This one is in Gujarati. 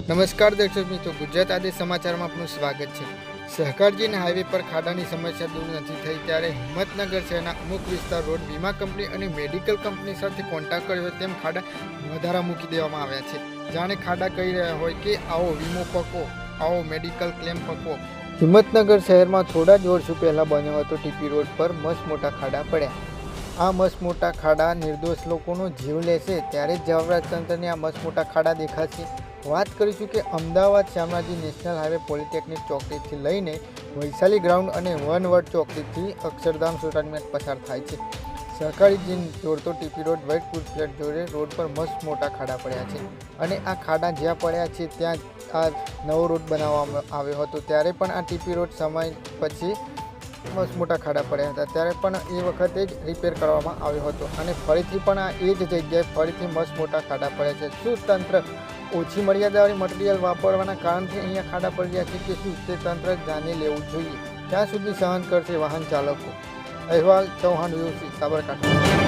નમસ્કાર દર્શક મિત્રો, ગુજરાત આદેશ સમાચારમાં આપનું સ્વાગત છે। સહકારજીના હાઈવે પર ખાડાની સમસ્યા દૂર નથી થઈ ત્યારે હિંમતનગર શહેરના અમુક વિસ્તાર રોડ વીમા કંપની અને મેડિકલ કંપની સાથે કોન્ટ્રાક્ટ કર્યો હોય તેમ ખાડા વધારા મૂકી દેવામાં આવ્યા છે। જાણે ખાડા કહી રહ્યા હોય કે આવો વીમો પકો, આવો મેડિકલ ક્લેમ પકો। હિંમતનગર શહેરમાં થોડા જ વર્ષો પહેલાં બન્યો હતો ટીપી રોડ પર મસ્ત મોટા ખાડા પડ્યા। આ મસ્ત મોટા ખાડા નિર્દોષ લોકોનો જીવ લેશે ત્યારે જવાબદાર તંત્રને આ મસ્ત મોટા ખાડા દેખાશે। વાત કરીશું કે Ahmedabad Shamlaji national highway polytechnic ચોકડીથી લઈને વૈશાલી ગ્રાઉન્ડ અને વનવડ ચોકડીથી અક્ષરધામ સોસાયટીમાં પસાર થાય છે। સહકારી જોડતો ટીપી રોડ વ્હાઇટપુર ફ્લેટ જોડે રોડ પર મસ્ત મોટા ખાડા પડ્યા છે અને આ ખાડા જ્યાં પડ્યા છે ત્યાં આ નવો રોડ બનાવવામાં આવ્યો હતો ત્યારે પણ આ ટીપી રોડ સમય પછી મસ્ત મોટા ખાડા પડ્યા હતા ત્યારે પણ એ વખતે જ રિપેર કરવામાં આવ્યો હતો અને ફરીથી પણ આ એ જ જગ્યાએ ફરીથી મસ્ત મોટા ખાડા પડ્યા છે। શું તંત્ર ઓછી મર્યાદાવાળી મટીરિયલ વાપરવાના કારણથી અહીંયા ખાડા પડી રહ્યા છે કે શું તે તંત્ર જાણી લેવું જોઈએ? ક્યાં સુધી સહન કરશે વાહન ચાલકો? અહેવાલ ચૌહાણ યુસી, સાબરકાંઠા।